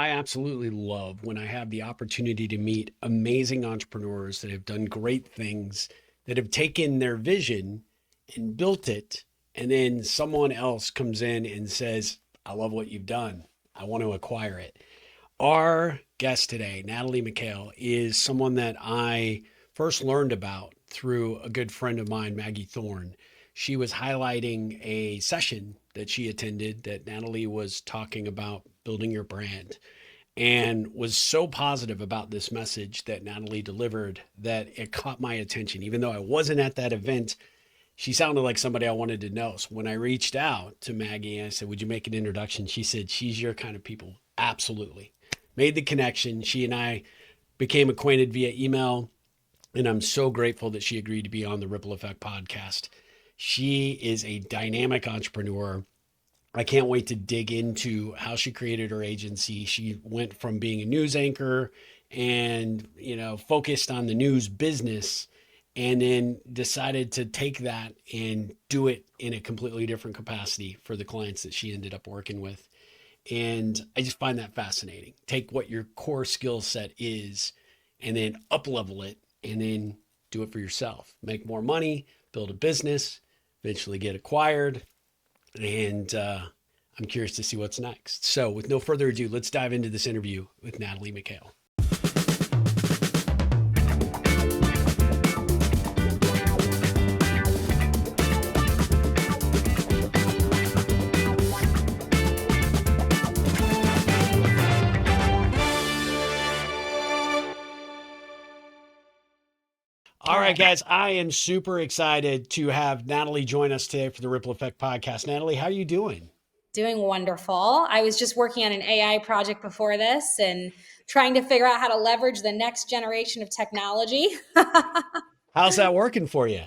I absolutely love when I have the opportunity to meet amazing entrepreneurs that have done great things, that have taken their vision and built it. And then someone else comes in and says, I love what you've done. I want to acquire it. Our guest today, Natalie Micale, is someone that I first learned about through a good friend of mine, Maggie Thorne. She was highlighting a session that she attended that Natalie was talking about building your brand and was so positive about this message that Natalie delivered that it caught my attention. Even though I wasn't at that event, she sounded like somebody I wanted to know. So when I reached out to Maggie and I said, would you make an introduction? She said, she's your kind of people. Absolutely. Made the connection. She and I became acquainted via email. And I'm so grateful that she agreed to be on the Ripple Effect podcast. She is a dynamic entrepreneur. I can't wait to dig into how she created her agency. She went from being a news anchor and, focused on the news business and then decided to take that and do it in a completely different capacity for the clients that she ended up working with. And I just find that fascinating. Take what your core skill set is and then up level it and then do it for yourself. Make more money, build a business, eventually get acquired. And I'm curious to see what's next. So, with no further ado, let's dive into this interview with Natalie Micale. All right, guys, I am super excited to have Natalie join us today for the Ripple Effect podcast. Natalie, how are you doing? Doing wonderful. I was just working on an AI project before this and trying to figure out how to leverage the next generation of technology. How's that working for you?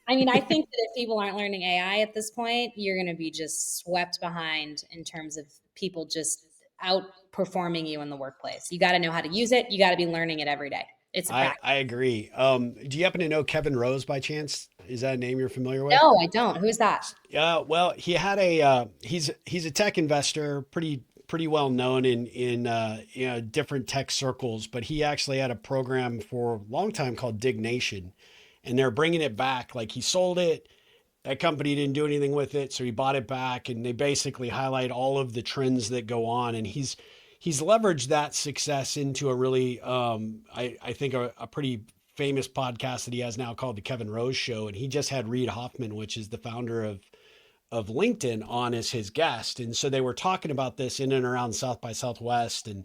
I mean, I think that if people aren't learning AI at this point, you're going to be just swept behind in terms of people just outperforming you in the workplace. You got to know how to use it. You got to be learning it every day. It's a I, practice. I agree. Do you happen to know Kevin Rose by chance? Is that a name you're familiar with? No, I don't. Who's that? Well, he had a he's a tech investor, pretty well known in different tech circles. But he actually had a program for a long time called Dig Nation, and they're bringing it back. Like he sold it, that company didn't do anything with it, so he bought it back, and they basically highlight all of the trends that go on. And he's leveraged that success into a really I think a pretty famous podcast that he has now called the Kevin Rose Show, and he just had Reid Hoffman, which is the founder of LinkedIn, on as his guest. And so they were talking about this in and around South by Southwest and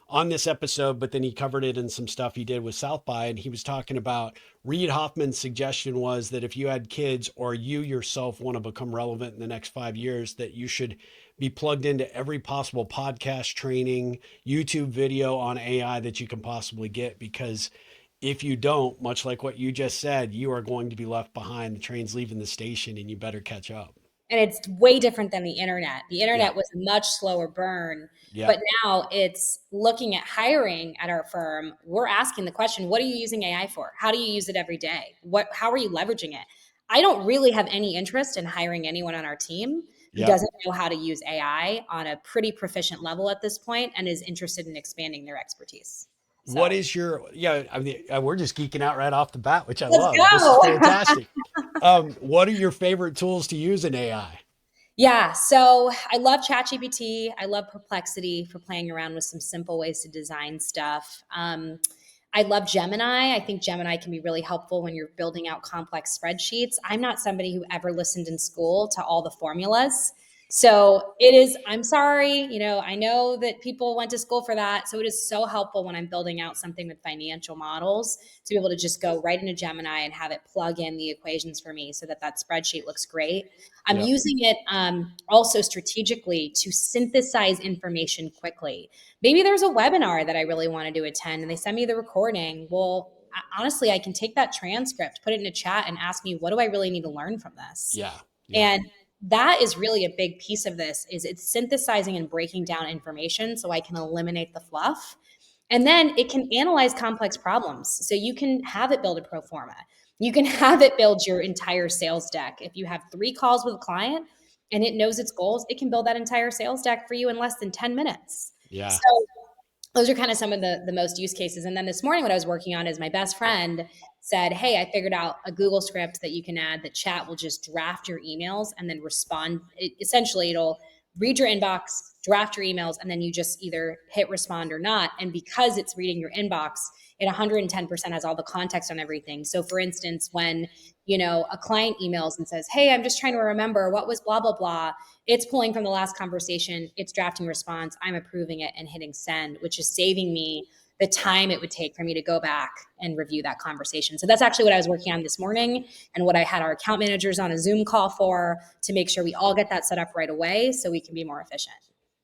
on this episode, but then he covered it in some stuff he did with South by. And he was talking about Reid Hoffman's suggestion was that if you had kids or you yourself want to become relevant in the next 5 years, that you should be plugged into every possible podcast training, YouTube video on AI that you can possibly get, because if you don't, much like what you just said, you are going to be left behind. The train's leaving the station and you better catch up. And it's way different than the internet. The Yeah. internet was a much slower burn, Yeah. but now it's looking at hiring at our firm. We're asking the question, what are you using AI for? How do you use it every day? How are you leveraging it? I don't really have any interest in hiring anyone on our team who Yeah. doesn't know how to use AI on a pretty proficient level at this point and is interested in expanding their expertise. What So is your, yeah, I mean, we're just geeking out right off the bat, which I let's love. This is go. fantastic. What are your favorite tools to use in AI? Yeah, so I love ChatGPT. I love Perplexity for playing around with some simple ways to design stuff. I love Gemini. I think Gemini can be really helpful when you're building out complex spreadsheets. I'm not somebody who ever listened in school to all the formulas. So it is, I'm sorry, I know that people went to school for that. So it is so helpful when I'm building out something with financial models to be able to just go right into Gemini and have it plug in the equations for me so that that spreadsheet looks great. I'm Yep. using it also strategically to synthesize information quickly. Maybe there's a webinar that I really wanted to attend and they send me the recording. Well, honestly, I can take that transcript, put it in a chat and ask me, what do I really need to learn from this? Yeah. Yeah. And that is really a big piece of this is it's synthesizing and breaking down information so I can eliminate the fluff. And then it can analyze complex problems. So you can have it build a pro forma. You can have it build your entire sales deck. If you have 3 calls with a client and it knows its goals, it can build that entire sales deck for you in less than 10 minutes. Yeah. So those are kind of some of the most use cases. And then this morning, what I was working on is my best friend said, "Hey, I figured out a Google script that you can add that chat will just draft your emails and then respond. Essentially, it'll read your inbox, draft your emails, and then you just either hit respond or not. And because it's reading your inbox, it 110% has all the context on everything. So, for instance, when a client emails and says, "Hey, I'm just trying to remember what was blah blah blah," it's pulling from the last conversation, it's drafting response, I'm approving it and hitting send, which is saving me the time it would take for me to go back and review that conversation. So that's actually what I was working on this morning and what I had our account managers on a Zoom call for, to make sure we all get that set up right away so we can be more efficient.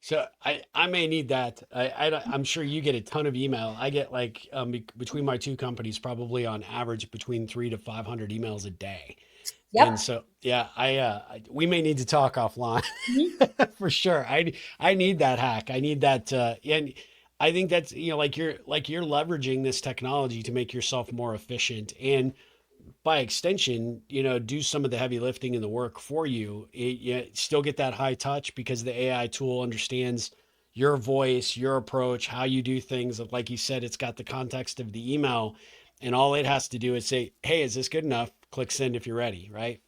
So I may need that. I'm sure you get a ton of email. I get like between my two companies, probably on average between 300 to 500 emails a day. And Yep. so, yeah, we may need to talk offline for sure. I need that hack. I need that, and I think that's, like you're leveraging this technology to make yourself more efficient and by extension, do some of the heavy lifting and the work for you. You still get that high touch because the AI tool understands your voice, your approach, how you do things. Like you said, it's got the context of the email, and all it has to do is say, "Hey, is this good enough?" Click send if you're ready, right?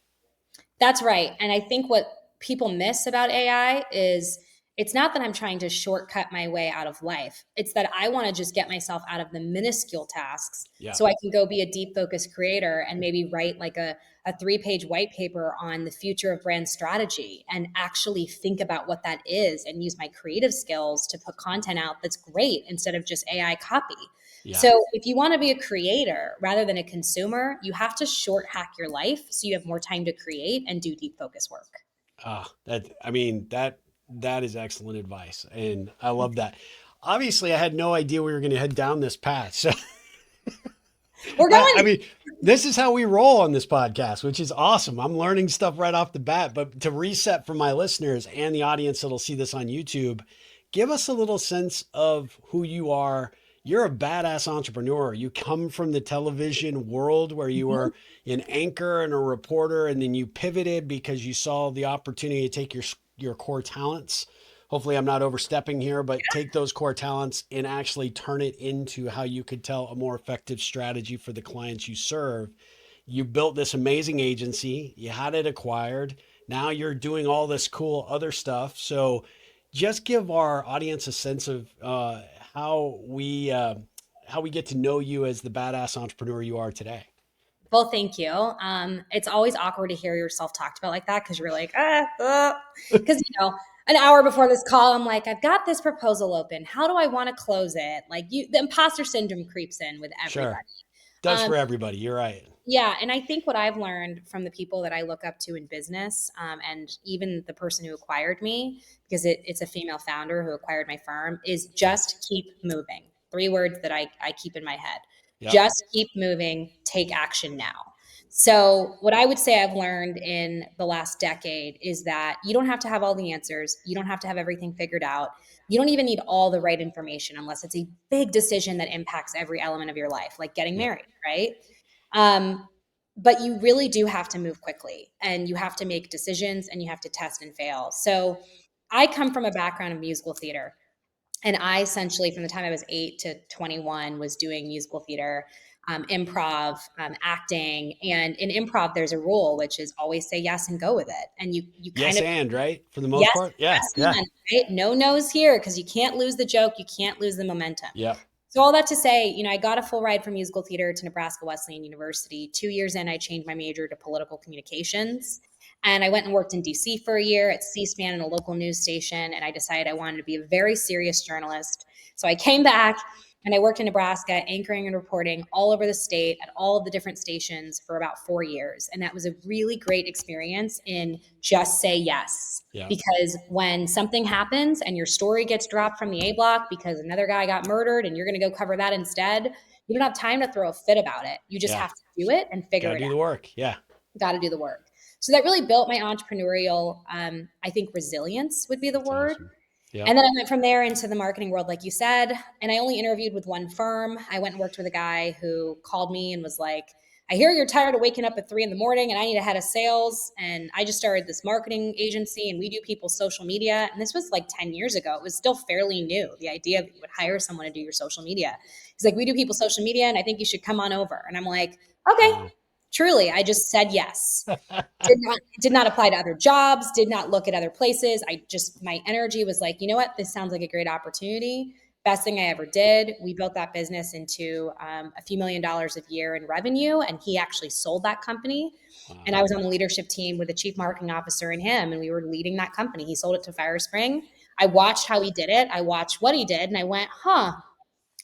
That's right. And I think what people miss about AI is it's not that I'm trying to shortcut my way out of life. It's that I want to just get myself out of the minuscule tasks Yeah, so I can go be a deep focus creator and maybe write like a 3-page white paper on the future of brand strategy and actually think about what that is and use my creative skills to put content out that's great instead of just AI copy. yeah. So if you want to be a creator rather than a consumer, you have to short hack your life so you have more time to create and do deep focus work. That is excellent advice, and I love that. Obviously, I had no idea we were going to head down this path. So We're I going. mean, this is how we roll on this podcast, which is awesome. I'm learning stuff right off the bat. But to reset for my listeners and the audience that'll see this on YouTube, give us a little sense of who you are. You're a badass entrepreneur. You come from the television world where you Mhm. were an anchor and a reporter, and then you pivoted because you saw the opportunity to take your core talents. Hopefully, I'm not overstepping here, but take those core talents and actually turn it into how you could tell a more effective strategy for the clients you serve. You built this amazing agency, you had it acquired. Now you're doing all this cool other stuff. So, just give our audience a sense of how we uh, how we get to know you as the badass entrepreneur you are today. Well, thank you. It's always awkward to hear yourself talked about like that because you're like, because an hour before this call, I'm like, I've got this proposal open. How do I want to close it? Like the imposter syndrome creeps in with Sure, everybody. does Um, for everybody. You're right. Yeah, and I think what I've learned from the people that I look up to in business, and even the person who acquired me, because it's a female founder who acquired my firm, is Yeah. just keep moving. 3 words that I keep in my head. Yep. Just keep moving, take action now. So, what I would say I've learned in the last decade is that you don't have to have all the answers. You don't have to have everything figured out. You don't even need all the right information unless it's a big decision that impacts every element of your life, like getting Yep. married, right? Um, but you really do have to move quickly and you have to make decisions and you have to test and fail. So I come from a background of musical theater. And I essentially, from the time I was 8 to 21, was doing musical theater, improv, acting. And in improv, there's a rule, which is always say yes and go with it. And you kind Yes, of, and right for the most yes, part. Yeah. yes, Yeah. and, right? No no's here because you can't lose the joke. You can't lose the momentum. Yep. So all that to say, I got a full ride from musical theater to Nebraska Wesleyan University. 2 years in, I changed my major to political communications. And I went and worked in DC for a year at C-SPAN in a local news station. And I decided I wanted to be a very serious journalist. So I came back and I worked in Nebraska, anchoring and reporting all over the state at all of the different stations for about 4 years. And that was a really great experience in just say yes. Yep. Because when something happens and your story gets dropped from the A block because another guy got murdered and you're going to go cover that instead, you don't have time to throw a fit about it. You just Yeah. have to do it and figure Got to it do the out. work. Yeah. Got to do the work. So that really built my entrepreneurial, I think resilience would be the That's word. awesome. Yep. And then I went from there into the marketing world, like you said. And I only interviewed with one firm. I went and worked with a guy who called me and was like, I hear you're tired of waking up at 3 in the morning and I need a head of sales. And I just started this marketing agency and we do people's social media. And this was like 10 years ago. It was still fairly new. The idea that you would hire someone to do your social media. He's like, we do people's social media and I think you should come on over. And I'm like, okay, Wow. truly, I just said yes. Did not apply to other jobs, did not look at other places. I just, my energy was like, you know what, this sounds like a great opportunity. Best thing I ever did. We built that business into a few $1,000,000 a year in revenue, and he actually sold that company. And I Wow. was on the leadership team with the chief marketing officer and him, and we were leading that company. He sold it to Firespring. I watched how he did it. I watched what he did, and I went, huh,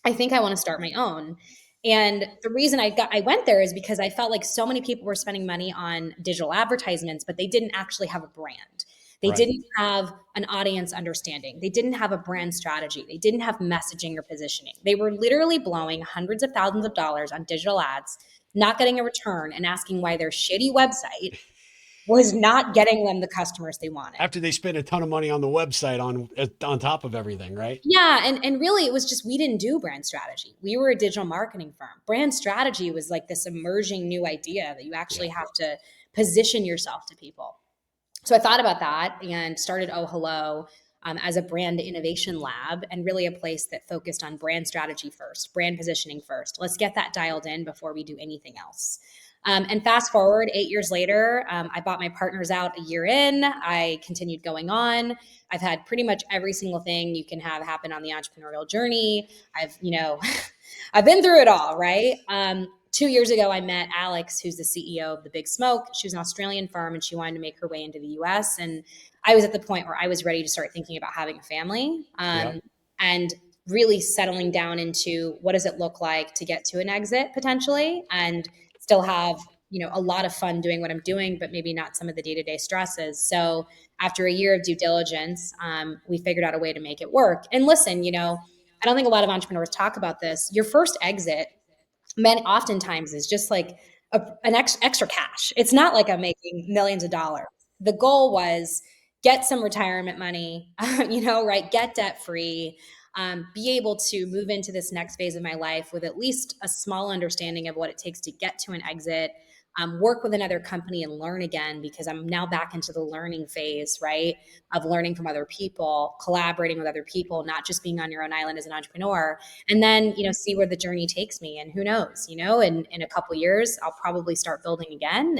I think I want to start my own. And the reason I went there is because I felt like so many people were spending money on digital advertisements, but they didn't actually have a brand. They Right. didn't have an audience understanding. They didn't have a brand strategy. They didn't have messaging or positioning. They were literally blowing hundreds of thousands of dollars on digital ads, not getting a return, and asking why their shitty website was not getting them the customers they wanted. After they spend a ton of money on the website on top of everything, right? Yeah, and really it was just we didn't do brand strategy. We were a digital marketing firm. Brand strategy was like this emerging new idea that you Yeah. actually have to position yourself to people. So I thought about that and started Oh Hello as a brand innovation lab and really a place that focused on brand strategy first, brand positioning first. Let's get that dialed in before we do anything else. And fast forward 8 years later, I bought my partners out a year in. I continued going on. I've had pretty much every single thing you can have happen on the entrepreneurial journey. I've been through it all, right? 2 years ago, I met Alex, who's the CEO of the Big Smoke. She was an Australian firm and she wanted to make her way into the US. And I was at the point where I was ready to start thinking about having a family Yep. and really settling down into what does it look like to get to an exit potentially and still have a lot of fun doing what I'm doing, but maybe not some of the day-to-day stresses. So after a year of due diligence, we figured out a way to make it work. And listen, I don't think a lot of entrepreneurs talk about this. Your first exit men oftentimes is just like an extra cash. It's not like I'm making millions of dollars. The goal was get some retirement money, right? Get debt free, be able to move into this next phase of my life with at least a small understanding of what it takes to get to an exit. Work with another company and learn again because I'm now back into the learning phase, right? Of learning from other people, collaborating with other people, not just being on your own island as an entrepreneur, and then see where the journey takes me. And who knows, in a couple years I'll probably start building again.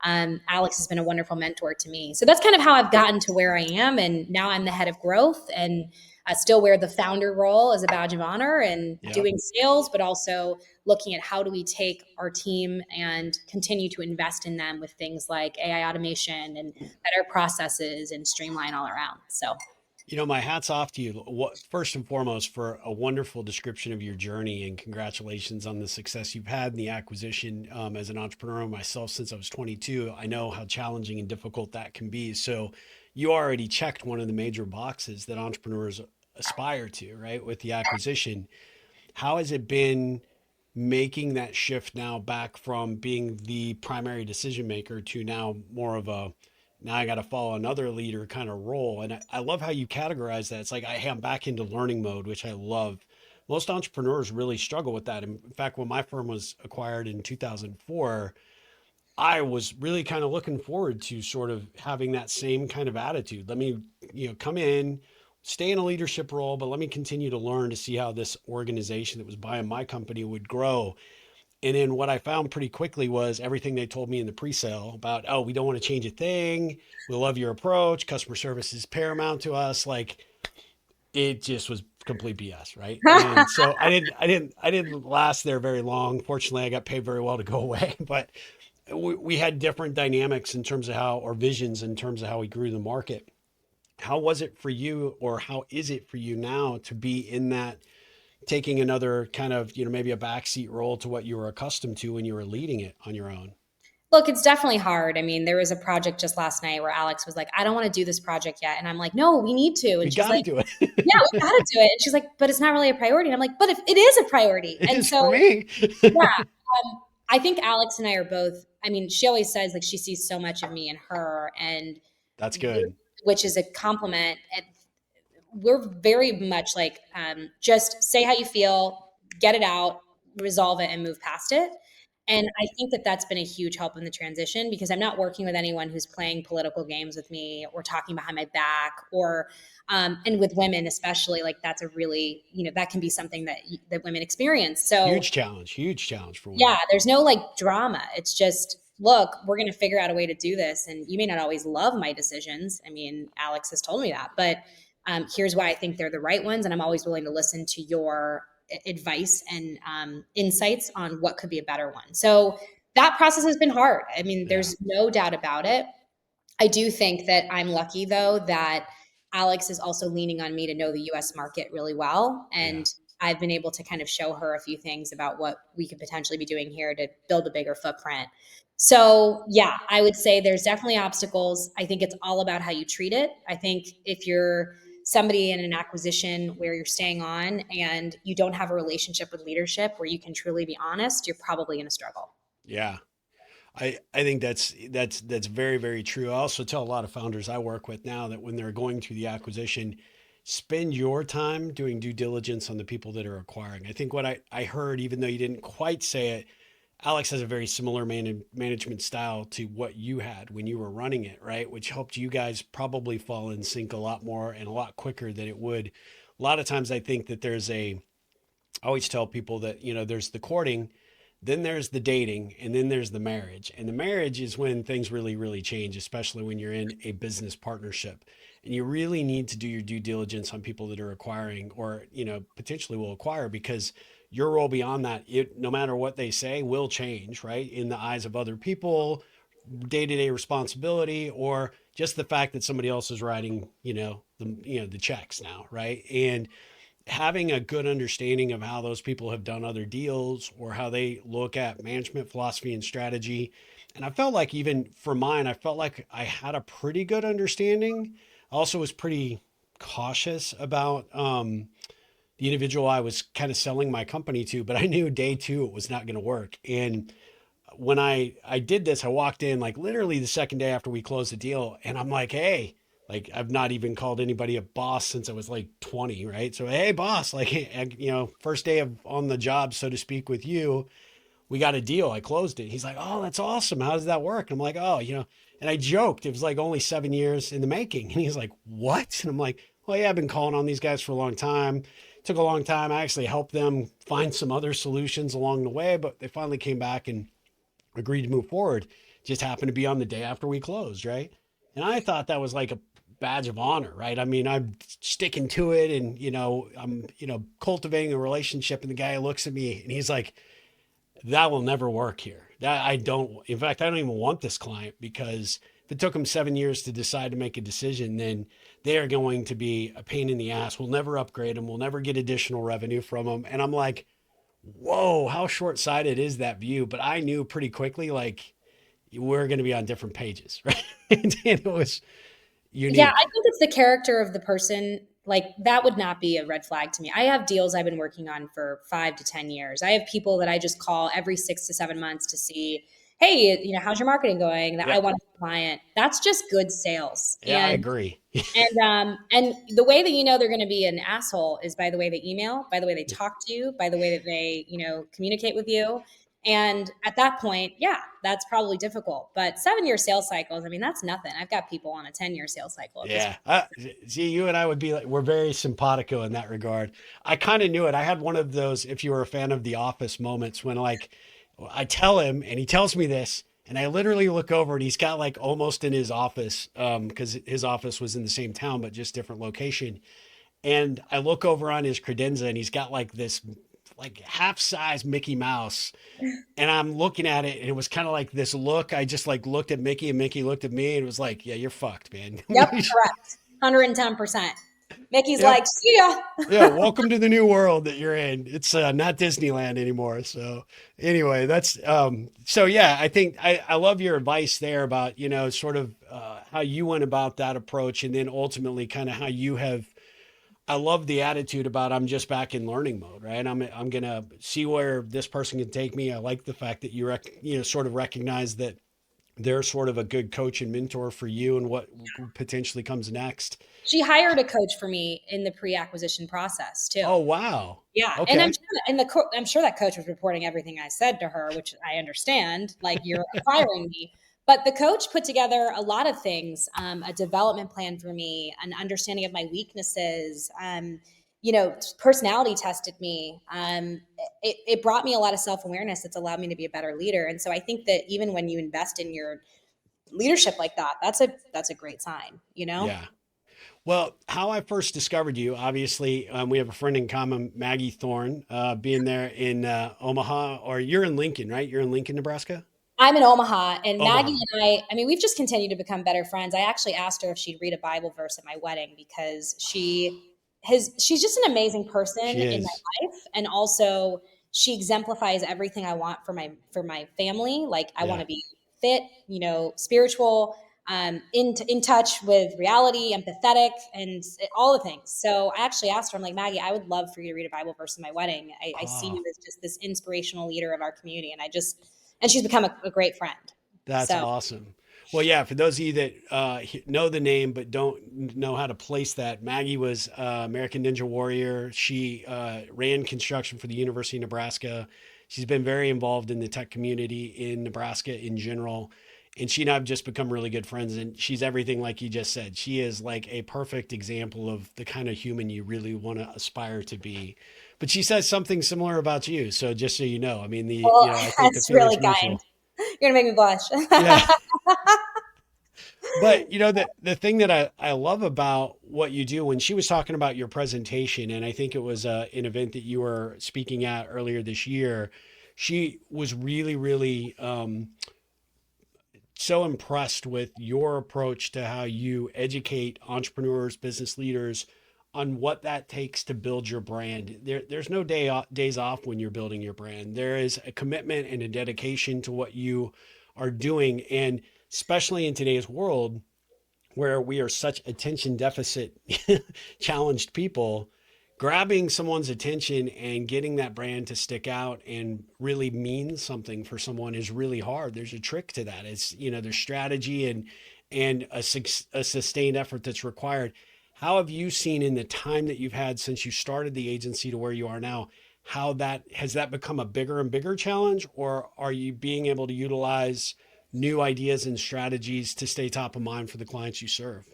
And Alex has been a wonderful mentor to me, so that's kind of how I've gotten to where I am. And now I'm the head of growth, and I still wear the founder role as a badge of honor and Yep. doing sales, but also looking at how do we take our team and continue to invest in them with things like AI automation and better processes and streamline all around. So My hat's off to you. First and foremost, for a wonderful description of your journey, and congratulations on the success you've had in the acquisition. As an entrepreneur myself, since I was 22, I know how challenging and difficult that can be. So, you already checked one of the major boxes that entrepreneurs aspire to, right? With the acquisition, how has it been making that shift now back from being the primary decision maker to now more of a now I got to follow another leader kind of role? And I love how you categorize that. It's like I'm back into learning mode, which I love. Most entrepreneurs really struggle with that. In fact, when my firm was acquired in 2004, I was really kind of looking forward to sort of having that same kind of attitude. Let me, come in, stay in a leadership role, but let me continue to learn to see how this organization that was buying my company would grow. And then what I found pretty quickly was everything they told me in the pre-sale about, oh, we don't want to change a thing. We love your approach. Customer service is paramount to us. Like, it just was complete BS, right? And so I didn't last there very long. Fortunately, I got paid very well to go away, but we had different dynamics in terms of how, or visions in terms of how we grew the market. How was it for you, or how is it for you now to be in that, taking another kind of, maybe a backseat role to what you were accustomed to when you were leading it on your own? look, it's definitely hard. I mean, there was a project just last night where Alex was like, I don't want to do this project yet. And I'm like, no, we need to. We And she's got to like, do it. yeah, we got to do it. And she's like, but it's not really a priority. And I'm like, but if it is a priority. It And is so, for me. yeah, I think Alex and I are both, I mean, she always says like she sees so much of me in her, and That's good. which is a compliment. And we're very much like, just say how you feel, get it out, resolve it, and move past it. And I think that that's been a huge help in the transition because I'm not working with anyone who's playing political games with me or talking behind my back or, and with women especially, like that's a really, that can be something that women experience. So Huge challenge for yeah, women. there's no like drama. It's just, look, we're going to figure out a way to do this. And you may not always love my decisions. I mean, Alex has told me that, but here's why I think they're the right ones. And I'm always willing to listen to your advice and insights on what could be a better one. So that process has been hard. I mean, Yeah. there's no doubt about it. I do think that I'm lucky though that Alex is also leaning on me to know the US market really well. Yeah. And I've been able to kind of show her a few things about what we could potentially be doing here to build a bigger footprint. So, yeah, I would say there's definitely obstacles. I think it's all about how you treat it. I think if you're somebody in an acquisition where you're staying on and you don't have a relationship with leadership where you can truly be honest, you're probably going to struggle. Yeah. I think that's very, very true. I also tell a lot of founders I work with now that when they're going through the acquisition, spend your time doing due diligence on the people that are acquiring. I think what I heard, even though you didn't quite say it, Alex has a very similar management style to what you had when you were running it, right? Which helped you guys probably fall in sync a lot more and a lot quicker than it would. A lot of times I think that I always tell people that, there's the courting, then there's the dating, and then there's the marriage. And the marriage is when things really, really change, especially when you're in a business partnership. And you really need to do your due diligence on people that are acquiring or, potentially will acquire because your role beyond that, no matter what they say, will change, right? In the eyes of other people, day-to-day responsibility, or just the fact that somebody else is writing, the checks now, right? And having a good understanding of how those people have done other deals or how they look at management philosophy and strategy. And I felt like even for mine, I felt like I had a pretty good understanding. I also was pretty cautious about the individual I was kind of selling my company to, but I knew day two it was not going to work. And when I did this, I walked in like literally the second day after we closed the deal, and I'm like, hey, like I've not even called anybody a boss since I was like 20, right? So hey, boss, like first day of on the job, so to speak, with you, we got a deal. I closed it. He's like, oh, that's awesome. How does that work? And I'm like, oh, and I joked it was like only 7 years in the making, and he's like, what? And I'm like, well, yeah, I've been calling on these guys for a long time. It took a long time. I actually helped them find some other solutions along the way, but they finally came back and agreed to move forward. Just happened to be on the day after we closed, right? And I thought that was like a badge of honor, right? I mean, I'm sticking to it and, I'm, cultivating a relationship. And the guy looks at me and he's like, that will never work here. That I don't, in fact, I don't even want this client because if it took them 7 years to decide to make a decision, then they are going to be a pain in the ass. We'll never upgrade them. We'll never get additional revenue from them. And I'm like, whoa, how short sighted is that view? But I knew pretty quickly, like, we're going to be on different pages, right? And it was Yeah, I unique. think it's the character of the person. Like that would not be a red flag to me. I have deals I've been working on for 5 to 10 years. I have people that I just call every 6 to 7 months to see, hey, how's your marketing going? That I Yeah. want a client. That's just good sales. Yeah, I agree. And the way that they're going to be an asshole is by the way they email, by the way they Yeah. talk to you, by the way that they communicate with you. And at that point, yeah, that's probably difficult. But 7 year sales cycles, I mean, that's nothing. I've got people on a 10 year sales cycle at this Yeah. point. See, you and I would be like, we're very simpatico in that regard. I kind of knew it. I had one of those, if you were a fan of The Office moments when like I tell him and he tells me this, and I literally look over and he's got like almost in his office, because his office was in the same town, but just different location. And I look over on his credenza and he's got like this like half size Mickey Mouse. And I'm looking at it and it was kind of like this look. I just like looked at Mickey and Mickey looked at me and it was like, yeah, you're fucked, man. Yep, correct. 110%. Mickey's like, Yep. see ya. Yeah. Welcome to the new world that you're in. It's not Disneyland anymore. So anyway, so yeah, I think I love your advice there about, sort of how you went about that approach and then ultimately kind of how you have I love the attitude about I'm just back in learning mode, right? I'm gonna see where this person can take me. I like the fact that you sort of recognize that they're sort of a good coach and mentor for you and what potentially comes next. She hired a coach for me in the pre-acquisition process too. Oh, wow. Yeah, and Okay. I'm sure that coach was reporting everything I said to her, which I understand. Like you're acquiring me, but the coach put together a lot of things, a development plan for me, an understanding of my weaknesses. Personality tested me. It brought me a lot of self awareness that's allowed me to be a better leader. And so I think that even when you invest in your leadership like that, that's a great sign. You know. Yeah. Well, how I first discovered you, obviously, we have a friend in common, Maggie Thorne, being there in Omaha, or you're in Lincoln, right? You're in Lincoln, Nebraska? I'm in Omaha, and Maggie Omaha. and I mean, we've just continued to become better friends. I actually asked her if she'd read a Bible verse at my wedding because she's just an amazing person She in is. my life. And also she exemplifies everything I want for my family. Like I want Yeah. to be fit, spiritual, in touch with reality, empathetic, and all the things. So I actually asked her, I'm like, Maggie, I would love for you to read a Bible verse in my wedding. I see Oh, you as just this inspirational leader of our community. And she's become a great friend. that's So, awesome. Well, yeah, for those of you that know the name but don't know how to place that, Maggie was American Ninja Warrior. She ran construction for the University of Nebraska. She's been very involved in the tech community in Nebraska in general. And she and I have just become really good friends. And she's everything like you just said. She is like a perfect example of the kind of human you really want to aspire to be. But she says something similar about you. So just so you know, I mean, well, I think the that's really feeling's kind. mutual. You're gonna make me blush. Yeah. But the thing that I love about what you do when she was talking about your presentation, and I think it was an event that you were speaking at earlier this year, she was really so impressed with your approach to how you educate entrepreneurs, business leaders on what that takes to build your brand. There's no days off when you're building your brand. There is a commitment and a dedication to what you are doing, and especially in today's world where we are such attention deficit challenged people, grabbing someone's attention and getting that brand to stick out and really mean something for someone is really hard. There's a trick to that. It's, there's strategy and a sustained effort that's required. How have you seen in the time that you've had since you started the agency to where you are now, how that has that become a bigger and bigger challenge, or are you being able to utilize new ideas and strategies to stay top of mind for the clients you serve?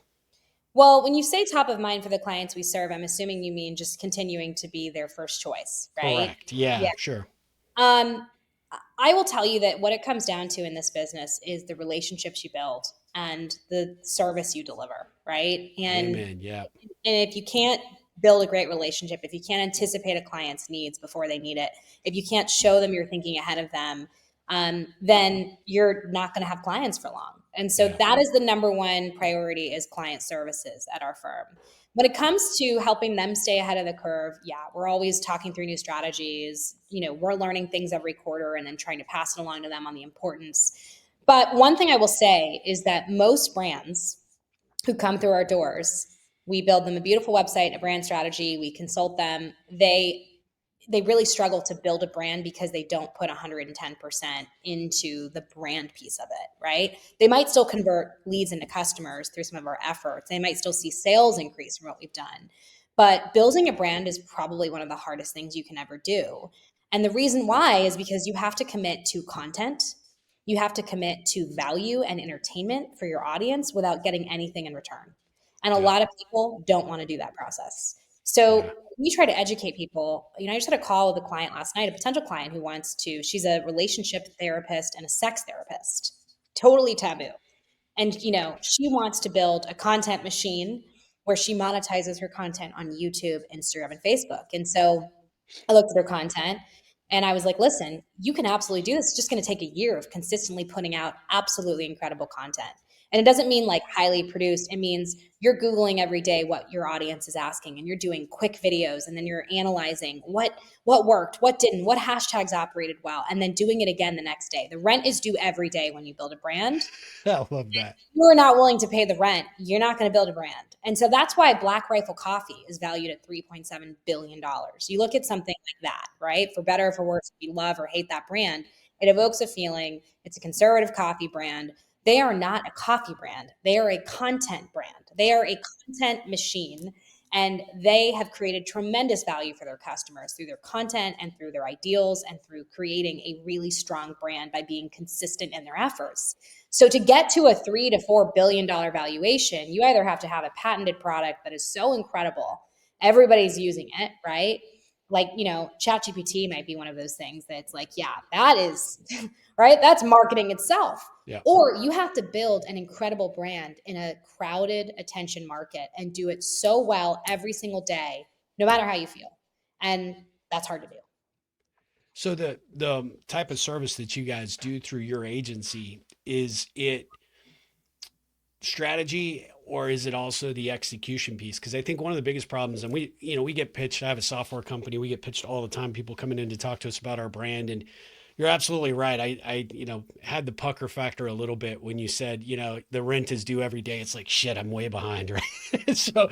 Well, when you say top of mind for the clients we serve, I'm assuming you mean just continuing to be their first choice, right? Correct. Yeah, Yeah. sure. Um, I will tell you that what it comes down to in this business is the relationships you build and the service you deliver, right? Amen. Yeah. And if you can't build a great relationship, if you can't anticipate a client's needs before they need it, if you can't show them you're thinking ahead of them, then you're not going to have clients for long. And so Yeah. that is the number one priority is client services at our firm. When it comes to helping them stay ahead of the curve, yeah, we're always talking through new strategies. We're learning things every quarter and then trying to pass it along to them on the importance. But one thing I will say is that most brands who come through our doors, we build them a beautiful website, a brand strategy, we consult them. They really struggle to build a brand because they don't put 110% into the brand piece of it, right? They might still convert leads into customers through some of our efforts. They might still see sales increase from what we've done. But building a brand is probably one of the hardest things you can ever do. And the reason why is because you have to commit to content, you have to commit to value and entertainment for your audience without getting anything in return. And a Yeah. lot of people don't want to do that process. Yeah. So we try to educate people. I just had a call with a client last night, a potential client who wants to, she's a relationship therapist and a sex therapist, totally taboo. And, she wants to build a content machine where she monetizes her content on YouTube, Instagram, and Facebook. And so I looked at her content and I was like, listen, you can absolutely do this. It's just going to take a year of consistently putting out absolutely incredible content. And it doesn't mean like highly produced. It means you're Googling every day what your audience is asking and you're doing quick videos and then you're analyzing what worked, what didn't, what hashtags operated well, and then doing it again the next day. The rent is due every day when you build a brand. I love that. You are not willing to pay the rent, you're not going to build a brand. And so that's why Black Rifle Coffee is valued at $3.7 billion. You look at something like that, right? For better or for worse, if you love or hate that brand, it evokes a feeling. It's a conservative coffee brand. They are not a coffee brand. They are a content brand. They are a content machine, and they have created tremendous value for their customers through their content and through their ideals and through creating a really strong brand by being consistent in their efforts. So to get to a $3 to $4 billion valuation, you either have to have a patented product that is so incredible, everybody's using it, right? Like, ChatGPT might be one of those things that's like, yeah, that is right. That's marketing itself. Yeah. Or you have to build an incredible brand in a crowded attention market and do it so well every single day, no matter how you feel. And that's hard to do. So the type of service that you guys do through your agency, is it strategy or is it also the execution piece? Because I think one of the biggest problems, and we get pitched. I have a software company. We get pitched all the time. People coming in to talk to us about our brand, and you're absolutely right. I had the pucker factor a little bit when you said, the rent is due every day. It's like, shit, I'm way behind, right? So,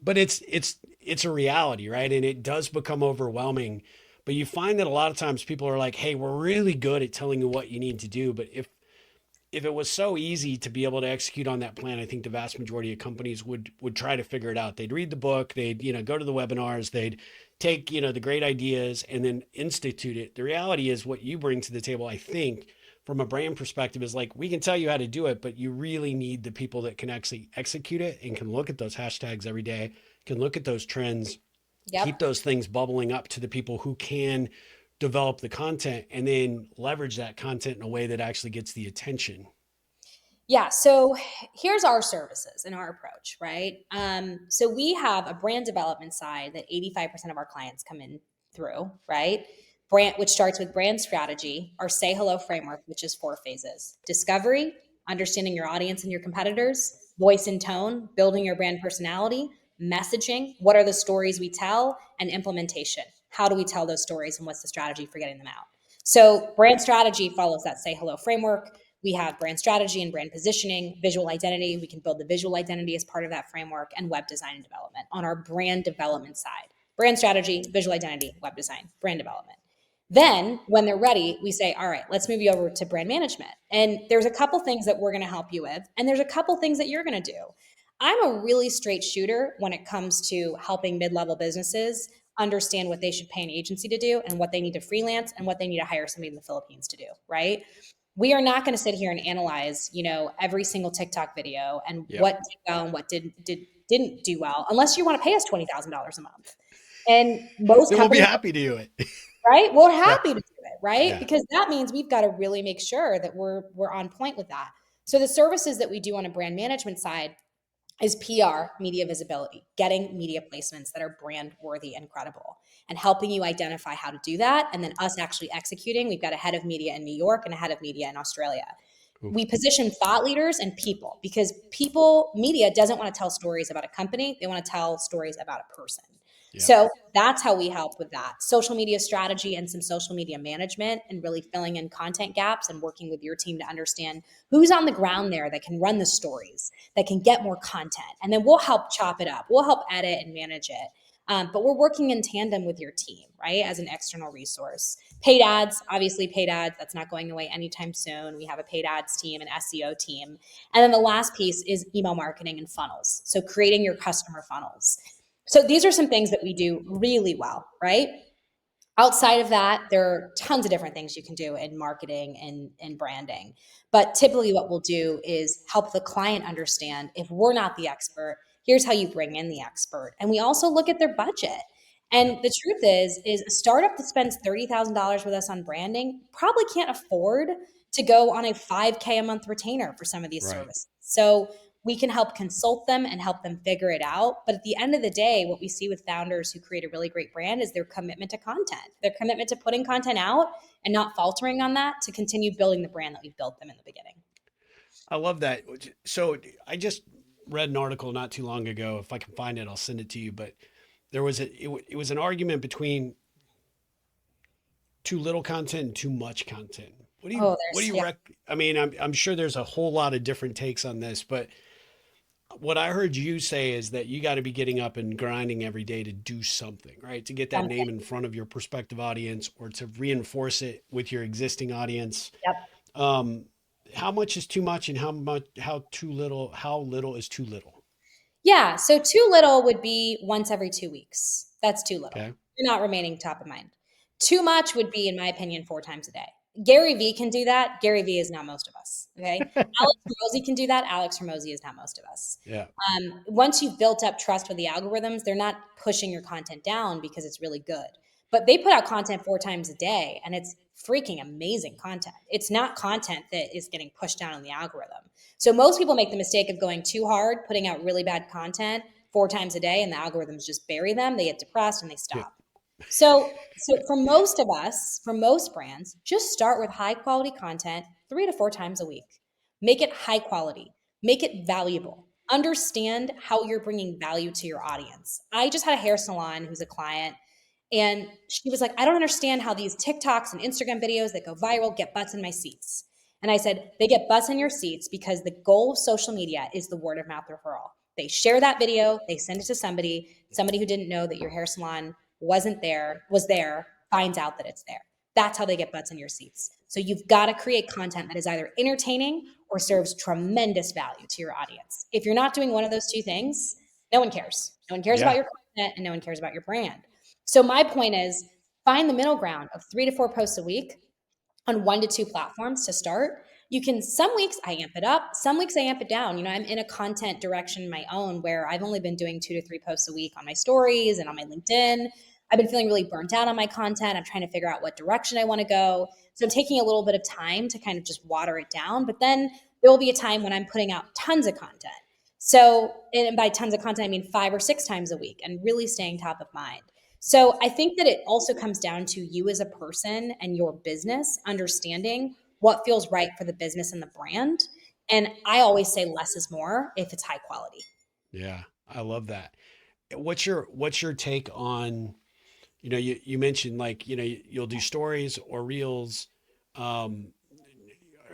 but it's a reality, right? And it does become overwhelming. But you find that a lot of times people are like, hey, we're really good at telling you what you need to do. But if it was so easy to be able to execute on that plan, I think the vast majority of companies would try to figure it out. They'd read the book, they'd go to the webinars, they'd take the great ideas and then institute it. The reality is what you bring to the table, I think, from a brand perspective, is like we can tell you how to do it, but you really need the people that can actually execute it and can look at those hashtags every day, can look at those trends, keep Yep. those things bubbling up to the people who can develop the content and then leverage that content in a way that actually gets the attention. Yeah. So here's our services and our approach, right? So we have a brand development side that 85% of our clients come in through, right? Brand, which starts with brand strategy, our say hello framework, which is 4 phases: discovery, understanding your audience and your competitors, voice and tone, building your brand personality, messaging, what are the stories we tell, and implementation. How do we tell those stories and what's the strategy for getting them out? So brand strategy follows that say hello framework. We have brand strategy and brand positioning, visual identity. We can build the visual identity as part of that framework, and web design and development on our brand development side. Brand strategy, visual identity, web design, brand development. Then, when they're ready, we say, all right, let's move you over to brand management. And there's a couple things that we're going to help you with, and there's a couple things that you're going to do. I'm a really straight shooter when it comes to helping mid level businesses understand what they should pay an agency to do and what they need to freelance and what they need to hire somebody in the Philippines to do, right? We are not going to sit here and analyze, every single TikTok video and Yeah. what did well and what didn't do well, unless you want to pay us $20,000 a month. And most Then we'll be companies, happy to do it. right? We're Yeah. happy to do it, right? Yeah. Because that means we've got to really make sure that we're on point with that. So the services that we do on a brand management side is PR, media visibility, getting media placements that are brand worthy and credible, and helping you identify how to do that. And then us actually executing. We've got a head of media in New York and a head of media in Australia. Oof. We position thought leaders and people, because media doesn't want to tell stories about a company. They want to tell stories about a person. Yeah. So that's how we help with that social media strategy and some social media management, and really filling in content gaps and working with your team to understand who's on the ground there that can run the stories, that can get more content. And then we'll help chop it up. We'll help edit and manage it. But we're working in tandem with your team, right, as an external resource. Paid ads, obviously, paid ads, that's not going away anytime soon. We have a paid ads team, an SEO team. And then the last piece is email marketing and funnels. So creating your customer funnels. So these are some things that we do really well, right? Outside of that, there are tons of different things you can do in marketing and branding. But typically, what we'll do is help the client understand, if we're not the expert, here's how you bring in the expert. And we also look at their budget. Yeah. And the truth is a startup that spends $30,000 with us on branding probably can't afford to go on a 5K a month retainer for some of these Right. services. So we can help consult them and help them figure it out. But at the end of the day, what we see with founders who create a really great brand is their commitment to content, their commitment to putting content out and not faltering on that, to continue building the brand that we've built them in the beginning. I love that. So I just read an article not too long ago. If I can find it, I'll send it to you. But it was an argument between too little content and too much content. Oh, What do you yeah. I mean, I'm sure there's a whole lot of different takes on this, but what I heard you say is that you got to be getting up and grinding every day to do something, right? To get that name Something. in front of your prospective audience or to reinforce it with your existing audience. Yep. Um, how much is too much and how little is too little? Yeah. So too little would be once every 2 weeks. That's too little. Okay. You're not remaining top of mind. Too much would be, in my opinion, 4 times a day. Gary Vee can do that. Gary Vee is not most of us. Okay. Alex Hormozy can do that. Alex Hormozy is not most of us. Yeah. Once you've built up trust with the algorithms, they're not pushing your content down because it's really good. But they put out content 4 times a day and it's freaking amazing content. It's not content that is getting pushed down in the algorithm. So most people make the mistake of going too hard, putting out really bad content 4 times a day, and the algorithms just bury them. They get depressed and they Yeah. stop. So for most of us, for most brands, just start with high quality content 3 to 4 times a week. Make it high quality, make it valuable. Understand how you're bringing value to your audience. I just had a hair salon who's a client, and she was like, I don't understand how these TikToks and Instagram videos that go viral get butts in my seats. And I said, they get butts in your seats because the goal of social media is the word of mouth referral. They share that video, they send it to somebody who didn't know that your hair salon was there, finds out that it's there. That's how they get butts in your seats. So you've got to create content that is either entertaining or serves tremendous value to your audience. If you're not doing one of those two things, no one cares. No one cares about Yeah. your content and no one cares about your brand. So my point is find the middle ground of 3 to 4 posts a week on 1 to 2 platforms to start. You can, some weeks I amp it up, some weeks I amp it down. You know, I'm in a content direction my own where I've only been doing 2 to 3 posts a week on my stories and on my LinkedIn. I've been feeling really burnt out on my content. I'm trying to figure out what direction I want to go. So I'm taking a little bit of time to kind of just water it down. But then there will be a time when I'm putting out tons of content. So, and by tons of content, I mean 5 or 6 times a week and really staying top of mind. So I think that it also comes down to you as a person and your business understanding what feels right for the business and the brand. And I always say less is more if it's high quality. Yeah. I love that. What's your take on, you mentioned like, you'll do stories or reels. Um,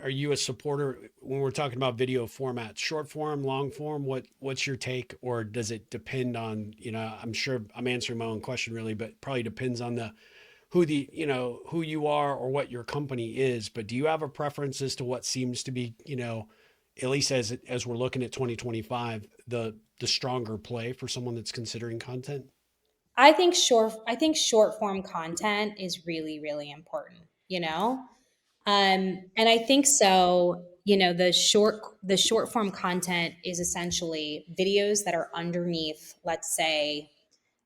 are you a supporter when we're talking about video formats, short form, long form? What's your take, or does it depend on, I'm sure I'm answering my own question really, but probably depends on who you are or what your company is. But do you have a preference as to what seems to be, at least as we're looking at 2025, the stronger play for someone that's considering content? I think short form content is really, really important, you know? And I think so, the short form content is essentially videos that are underneath, let's say,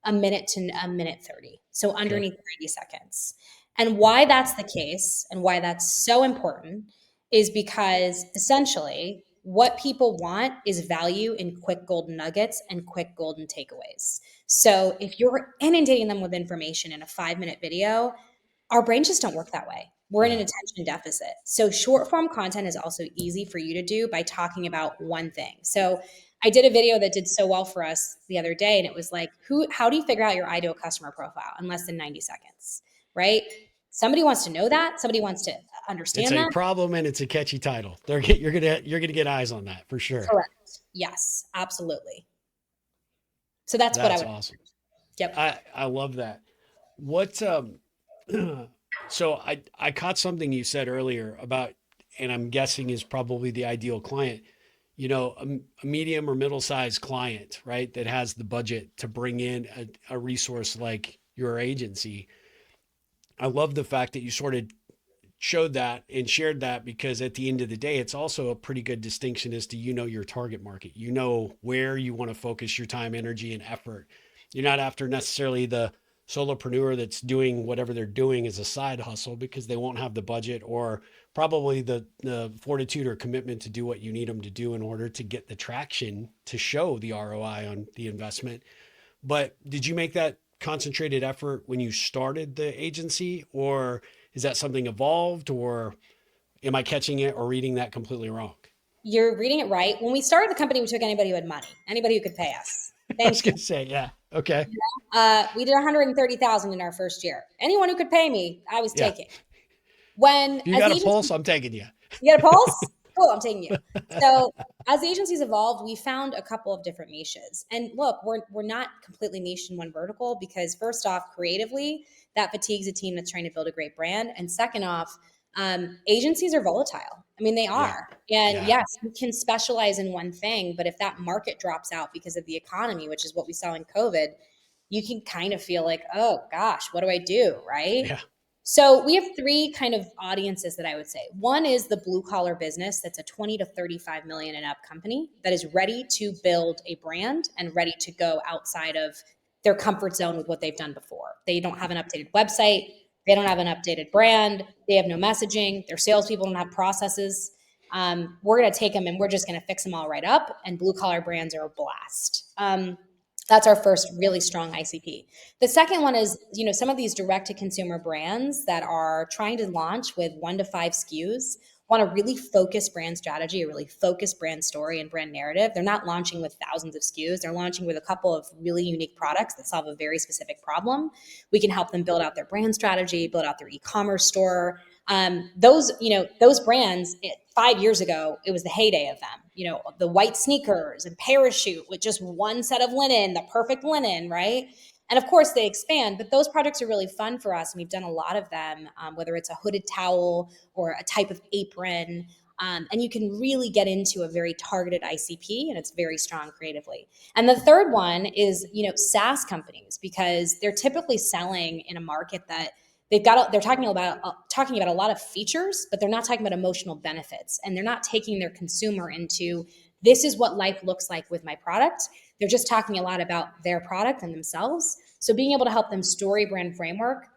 a minute to a minute 30. So Okay. underneath 90 seconds. And why that's the case and why that's so important is because essentially what people want is value in quick golden nuggets and quick golden takeaways. So if you're inundating them with information in a 5 minute video, our brains just don't work that way. We're in an Yeah. attention deficit. So short form content is also easy for you to do by talking about one thing. So I did a video that did so well for us the other day, and it was like, how do you figure out your ideal customer profile in less than 90 seconds? Right? Somebody wants to know that. Somebody wants to It's understand a that. problem and it's a catchy title. You're gonna get eyes on that for sure. Correct. Yes, absolutely. So that's what I That's would. awesome. Yep. I love that. What so I caught something you said earlier about, and I'm guessing is probably the ideal client, a medium or middle sized client, right? That has the budget to bring in a resource like your agency. I love the fact that you sort of showed that and shared that, because at the end of the day, it's also a pretty good distinction as to, your target market, where you want to focus your time, energy, and effort. You're not after necessarily the solopreneur that's doing whatever they're doing as a side hustle because they won't have the budget or probably the fortitude or commitment to do what you need them to do in order to get the traction to show the ROI on the investment. But did you make that concentrated effort when you started the agency, or is that something evolved, or am I catching it or reading that completely wrong? You're reading it right. When we started the company, we took anybody who had money, anybody who could pay us. I Thank was you. going to say, yeah. Okay. We did 130,000 in our first year. Anyone who could pay me, I was Yeah. taking. When If you as got a agencies, pulse, I'm taking you. you got a pulse? Cool, I'm taking you. So as agencies evolved, we found a couple of different niches. And look, we're not completely niched in one vertical because first off, creatively, that fatigues a team that's trying to build a great brand. And second off, agencies are volatile. I mean, they Yeah. are. And Yeah. yes, you can specialize in one thing, but if that market drops out because of the economy, which is what we saw in COVID, you can kind of feel like, oh gosh, what do I do? Right. Yeah. So we have three kind of audiences that I would say. One is the blue collar business that's a 20 to 35 million and up company that is ready to build a brand and ready to go outside of their comfort zone with what they've done before. They don't have an updated website. They don't have an updated brand. They have no messaging. Their salespeople don't have processes. We're going to take them and we're just going to fix them all right up. And blue collar brands are a blast. That's our first really strong ICP. The second one is, some of these direct to consumer brands that are trying to launch with 1 to 5 SKUs want a really focused brand strategy, a really focused brand story and brand narrative. They're not launching with thousands of SKUs. They're launching with a couple of really unique products that solve a very specific problem. We can help them build out their brand strategy, build out their e-commerce store. Those brands 5 years ago, it was the heyday of them. The white sneakers and parachute with just one set of linen, the perfect linen, right? And of course, they expand, but those projects are really fun for us. And we've done a lot of them, whether it's a hooded towel or a type of apron. And you can really get into a very targeted ICP, and it's very strong creatively. And the third one is, SaaS companies, because they're typically selling in a market that they're talking about a lot of features, but they're not talking about emotional benefits, and they're not taking their consumer into, this is what life looks like with my product. They're just talking a lot about their product and themselves. So being able to help them story brand framework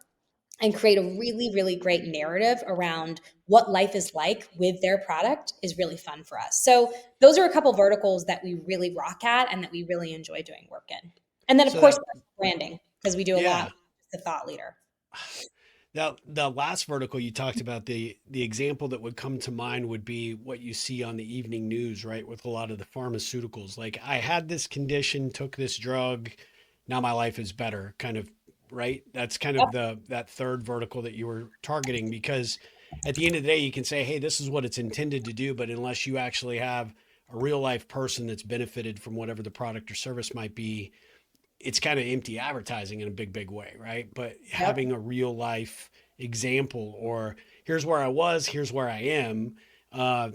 and create a really, really great narrative around what life is like with their product is really fun for us. So those are a couple verticals that we really rock at and that we really enjoy doing work in. And then of So course that, branding, because we do a lot yeah. with the thought leader. Now, the last vertical you talked about, the example that would come to mind would be what you see on the evening news, right? With a lot of the pharmaceuticals. Like, I had this condition, took this drug, now my life is better, kind of, right? That's kind Yep. of that third vertical that you were targeting, because at the end of the day, you can say, hey, this is what it's intended to do, but unless you actually have a real life person that's benefited from whatever the product or service might be, it's kind of empty advertising in a big way, right? But Yep. having a real life example, or here's where I was, here's where I am,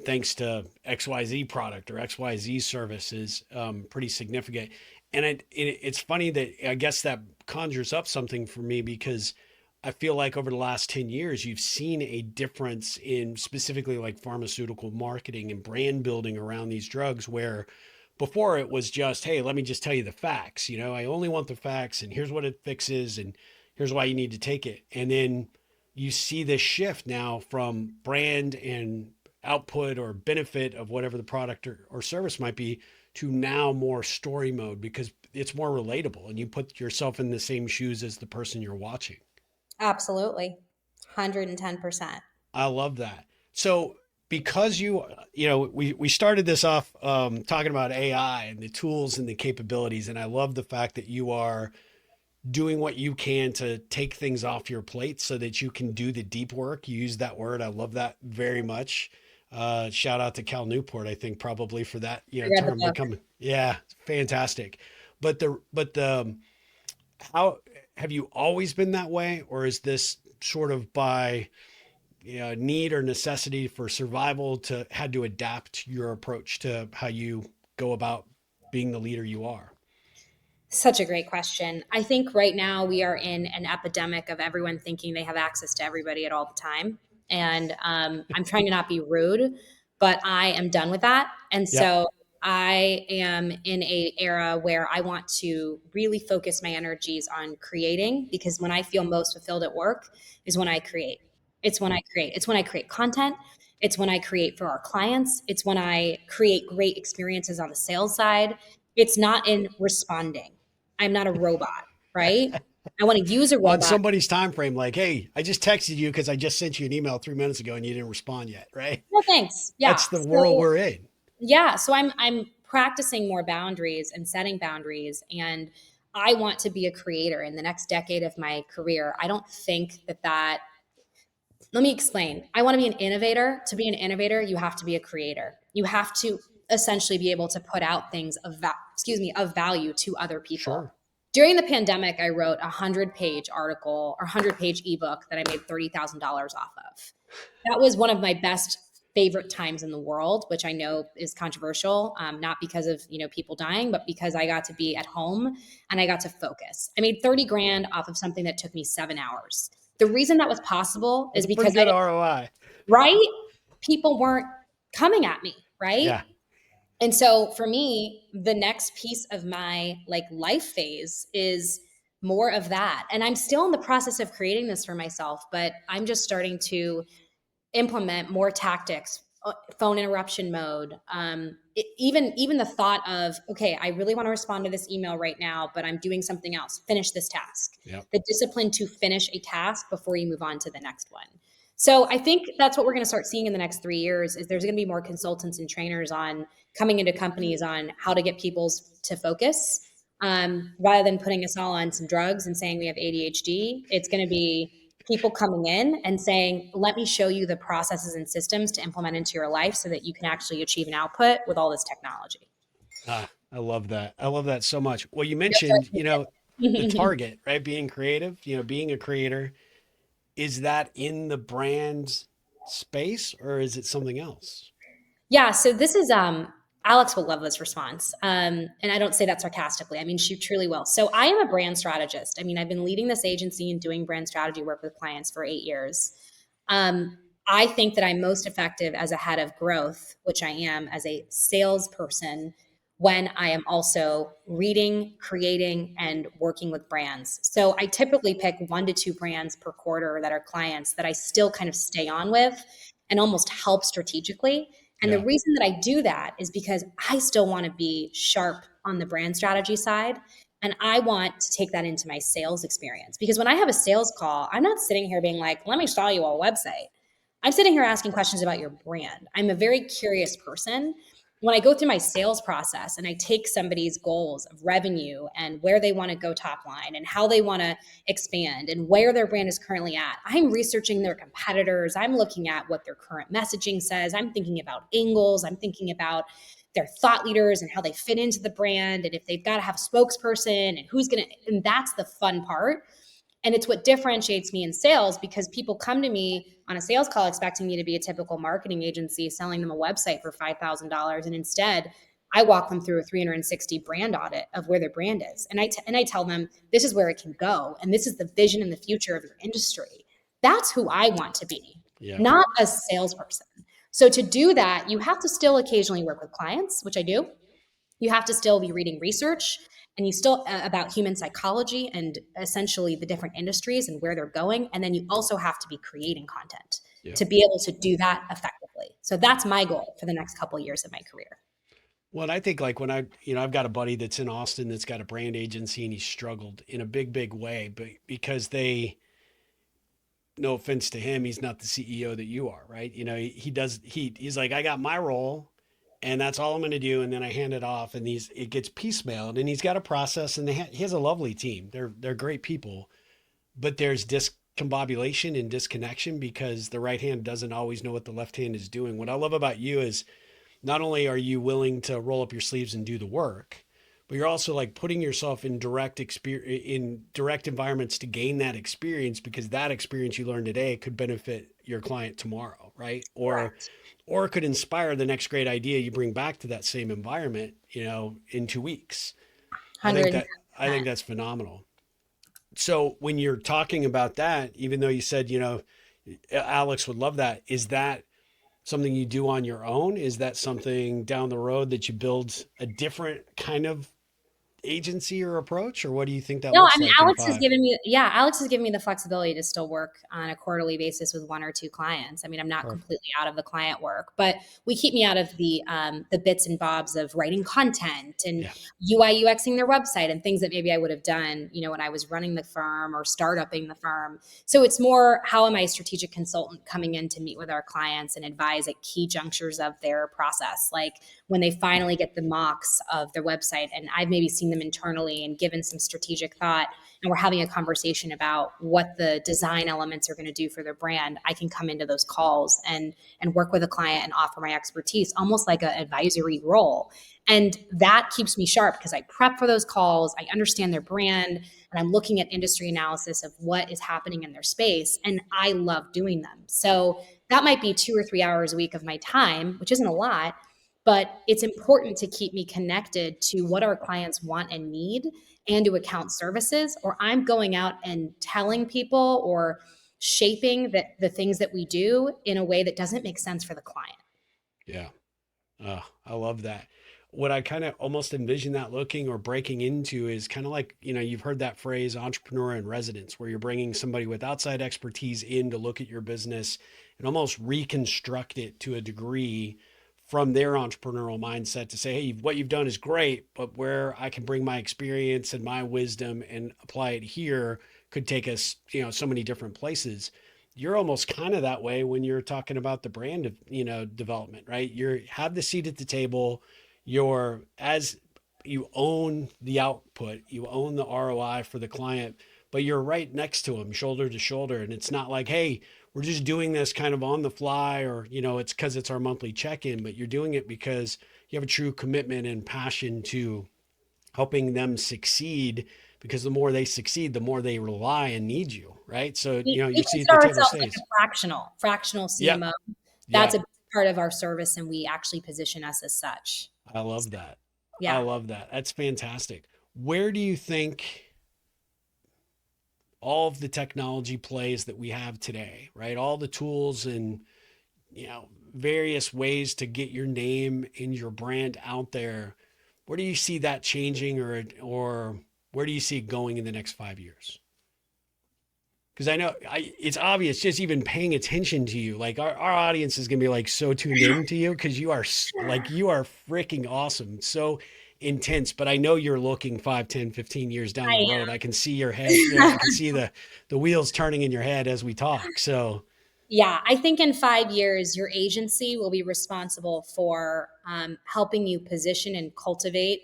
thanks to XYZ product or XYZ service is pretty significant. And it's funny that I guess that conjures up something for me, because I feel like over the last 10 years, you've seen a difference in specifically like pharmaceutical marketing and brand building around these drugs, where before it was just, hey, let me just tell you the facts. I only want the facts, and here's what it fixes, and here's why you need to take it. And then you see this shift now from brand and output or benefit of whatever the product or service might be, to now more story mode, because it's more relatable and you put yourself in the same shoes as the person you're watching. Absolutely. 110%. I love that. So because we started this off talking about AI and the tools and the capabilities, and I love the fact that you are doing what you can to take things off your plate so that you can do the deep work. You use that word. I love that very much. Shout out to Cal Newport, I think, probably for that, I read the term book. becoming, yeah, fantastic. But how have you always been that way? Or is this sort of by, need or necessity for survival to had to adapt your approach to how you go about being the leader you are? Such a great question. I think right now we are in an epidemic of everyone thinking they have access to everybody at all the time. And I'm trying to not be rude, but I am done with that. And Yep. so I am in a era where I want to really focus my energies on creating, because when I feel most fulfilled at work is when I create. It's when I create. It's when I create content. It's when I create for our clients. It's when I create great experiences on the sales side. It's not in responding. I'm not a robot, right? I want to use a On robot. somebody's time frame, like, hey, I just texted you because I just sent you an email 3 minutes ago and you didn't respond yet, right? No thanks. Yeah. That's the world So we're in. yeah, so I'm practicing more boundaries and setting boundaries, and I want to be a creator in the next decade of my career. I don't think that let me explain. I want to be an innovator. To be an innovator, you have to be a creator. You have to essentially be able to put out things of value to other people. Sure. During the pandemic, I wrote a 100-page article or 100-page ebook that I made $30,000 off of. That was one of my best favorite times in the world, which I know is controversial, not because of, people dying, but because I got to be at home and I got to focus. I made 30 grand off of something that took me 7 hours. The reason that was possible That's is a pretty because good ROI. right? People weren't coming at me, right? Yeah. And so for me, the next piece of my like life phase is more of that. And I'm still in the process of creating this for myself, but I'm just starting to implement more tactics, phone interruption mode. Even the thought of, okay, I really want to respond to this email right now, but I'm doing something else. Finish this task. Yep. The discipline to finish a task before you move on to the next one. So I think that's what we're going to start seeing in the next 3 years. Is there's going to be more consultants and trainers on coming into companies on how to get people to focus. Rather than putting us all on some drugs and saying we have ADHD, it's going to be people coming in and saying, let me show you the processes and systems to implement into your life so that you can actually achieve an output with all this technology. I love that. I love that so much. Well, you You'll mentioned, the start target, right? Being creative, being a creator. Is that in the brand space or is it something else? Yeah, so this is Alex will love this response. And I don't say that sarcastically. I mean, she truly will. So I am a brand strategist. I mean, I've been leading this agency and doing brand strategy work with clients for 8 years. I think that I'm most effective as a head of growth, which I am as a salesperson, when I am also reading, creating, and working with brands. So I typically pick 1 to 2 brands per quarter that are clients that I still kind of stay on with and almost help strategically. And the Yeah. reason that I do that is because I still want to be sharp on the brand strategy side. And I want to take that into my sales experience. Because when I have a sales call, I'm not sitting here being like, let me sell you a website. I'm sitting here asking questions about your brand. I'm a very curious person. When I go through my sales process and I take somebody's goals of revenue and where they want to go top line and how they want to expand and where their brand is currently at, I'm researching their competitors. I'm looking at what their current messaging says. I'm thinking about angles. I'm thinking about their thought leaders and how they fit into the brand and if they've got to have a spokesperson and who's going to, and that's the fun part. And it's what differentiates me in sales because people come to me on a sales call expecting me to be a typical marketing agency selling them a website for $5,000. And instead, I walk them through a 360 brand audit of where their brand is. And I tell them, this is where it can go. And this is the vision and the future of your industry. That's who I want to be, Yeah. not a salesperson. So to do that, you have to still occasionally work with clients, which I do. You have to still be reading research and you still about human psychology and essentially the different industries and where they're going. And then you also have to be creating content Yeah. to be able to do that effectively. So that's my goal for the next couple of years of my career. Well, and I think like when I've got a buddy that's in Austin that's got a brand agency and he struggled in a big, big way, but because no offense to him, he's not the CEO that you are, right? He's like, I got my role and that's all I'm going to do. And then I hand it off and it gets piecemealed and he's got a process and he has a lovely team. They're great people, but there's discombobulation and disconnection because the right hand doesn't always know what the left hand is doing. What I love about you is not only are you willing to roll up your sleeves and do the work, but you're also like putting yourself in direct environments to gain that experience because that experience you learned today could benefit your client tomorrow, right? Correct. Or it could inspire the next great idea you bring back to that same environment, in 2 weeks. I think 100%. that I think that's phenomenal. So when you're talking about that, even though you said, Alex would love that, is that something you do on your own? Is that something down the road that you build a different kind of agency or approach? Or what do you think that No, I looks mean, like in Alex has 5? given me, yeah, Alex has given me the flexibility to still work on a quarterly basis with 1 or 2 clients. I mean, I'm not Perfect. completely out of the client work, but we keep me out of the bits and bobs of writing content and Yeah. UI UXing their website and things that maybe I would have done, when I was running the firm or startupping the firm. So it's more how am I a strategic consultant coming in to meet with our clients and advise at key junctures of their process, like when they finally get the mocks of their website, and I've maybe seen them internally and given some strategic thought, and we're having a conversation about what the design elements are going to do for their brand, I can come into those calls and work with a client and offer my expertise, almost like an advisory role. And that keeps me sharp because I prep for those calls, I understand their brand, and I'm looking at industry analysis of what is happening in their space. And I love doing them. So that might be 2 or 3 hours a week of my time, which isn't a lot, but it's important to keep me connected to what our clients want and need and to account services, or I'm going out and telling people or shaping the things that we do in a way that doesn't make sense for the client. Yeah. I love that. What I kind of almost envision that looking or breaking into is kind of like, you've heard that phrase entrepreneur in residence, where you're bringing somebody with outside expertise in to look at your business and almost reconstruct it to a degree from their entrepreneurial mindset to say, hey, what you've done is great, but where I can bring my experience and my wisdom and apply it here could take us, so many different places. You're almost kind of that way when you're talking about the brand of, development, right? You have the seat at the table. You're as you own the output, you own the ROI for the client, but you're right next to them, shoulder to shoulder. And it's not like, hey, we're just doing this kind of on the fly, or, it's because it's our monthly check-in, but you're doing it because you have a true commitment and passion to helping them succeed, because the more they succeed, the more they rely and need you, right? So, We your seat at the consider table ourselves like a stays. fractional Yep. CMO. That's Yeah. a big part of our service, and we actually position us as such. I love that. I Yeah. love that. That's fantastic. Where do you think all of the technology plays that we have today, right? All the tools and, various ways to get your name and your brand out there. Where do you see that changing, or where do you see it going in the next 5 years? Because I know it's obvious just even paying attention to you. Like our audience is gonna be like so tuned in to you because you are freaking awesome, so intense. But I know you're looking 5, 10, 15 years down the I road. I can see your head. Yeah, I can see the wheels turning in your head as we talk. So Yeah, I think in 5 years, your agency will be responsible for helping you position and cultivate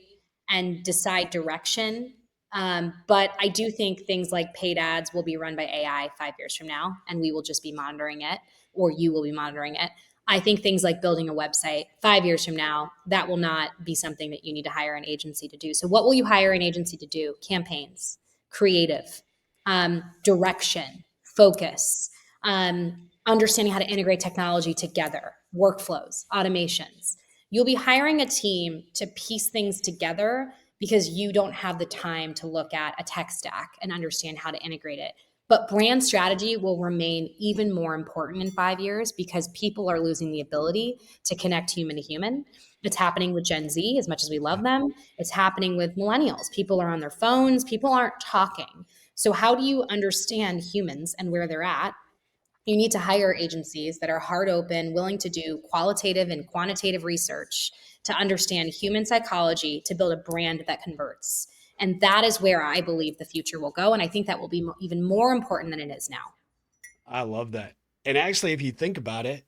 and decide direction. But I do think things like paid ads will be run by AI 5 years from now, and we will just be monitoring it, or you will be monitoring it. I think things like building a website 5 years from now, that will not be something that you need to hire an agency to do. So, what will you hire an agency to do? Campaigns, creative, direction, focus, understanding how to integrate technology together, workflows, automations. You'll be hiring a team to piece things together because you don't have the time to look at a tech stack and understand how to integrate it. But brand strategy will remain even more important in 5 years because people are losing the ability to connect human to human. It's happening with Gen Z as much as we yeah, love them. It's happening with millennials. People are on their phones, people aren't talking. So, how do you understand humans and where they're at? You need to hire agencies that are hard open, willing to do qualitative and quantitative research to understand human psychology to build a brand that converts. And that is where I believe the future will go. And I think that will be even more important than it is now. I love that. And actually, if you think about it,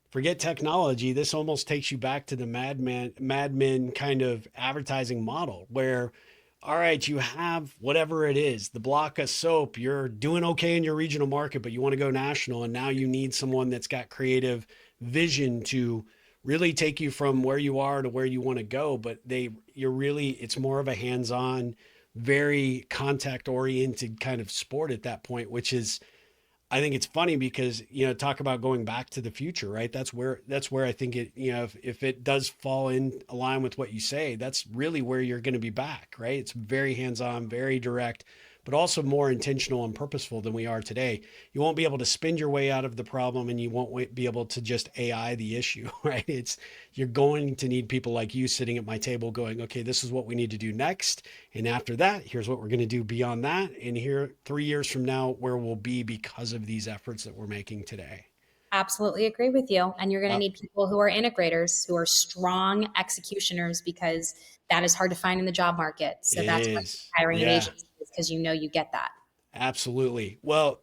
forget technology. This almost takes you back to the Mad Men kind of advertising model where, all right, you have whatever it is, the block of soap, you're doing okay in your regional market, but you want to go national. And now you need someone that's got creative vision to really take you from where you are to where you want to go. But it's more of a hands on, very contact oriented kind of sport at that point, which is, I think it's funny because, talk about going back to the future, right? That's where I think it, if it does fall in line with what you say, that's really where you're going to be back, right? It's very hands-on, very direct, but also more intentional and purposeful than we are today. You won't be able to spin your way out of the problem, and you won't be able to just AI the issue, right? You're going to need people like you sitting at my table going, okay, this is what we need to do next. And after that, here's what we're going to do beyond that. And here, 3 years from now, where we'll be because of these efforts that we're making today. Absolutely agree with you. And you're going to Uh, need people who are integrators, who are strong executioners, because that is hard to find in the job market. So it that's why is. hiring an Yeah, agency is because you know you get that. absolutely. Well,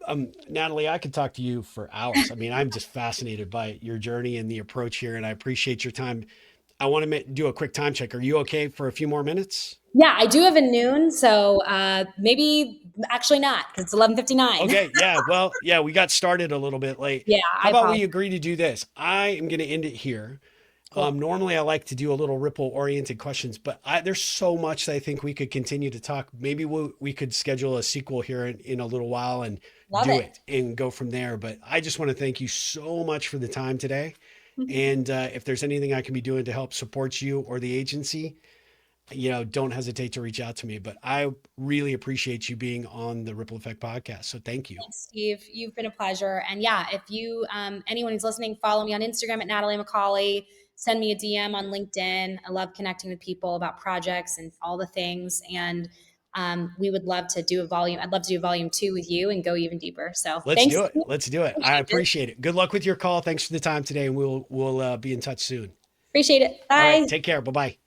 Natalie, I could talk to you for hours. I mean, I'm just fascinated by your journey and the approach here, and I appreciate your time. I want to do a quick time check. Are you okay for a few more minutes? Yeah, I do have a noon, so maybe actually not because it's 11:59. Okay, yeah. Well, yeah, we got started a little bit late. Yeah, How I about we apologize. agree to do this? I am going to end it here. Cool. Normally, I like to do a little ripple oriented questions, but there's so much that I think we could continue to talk. Maybe we could schedule a sequel here in a little while and Love do it. it and go from there. But I just want to thank you so much for the time today. And if there's anything I can be doing to help support you or the agency, don't hesitate to reach out to me. But I really appreciate you being on the Ripple Effect podcast. So thank you. Thanks, Steve. You've been a pleasure. And yeah, if you, anyone who's listening, follow me on Instagram at Natalie Micale. Send me a DM on LinkedIn. I love connecting with people about projects and all the things. And we would love to do a volume. I'd love to do volume 2 with you and go even deeper. So Let's thanks, do it. Steve. Let's do it. I Appreciate it. appreciate it. Good luck with your call. Thanks for the time today, and we'll be in touch soon. Appreciate it. All right, Bye. take care. Bye bye.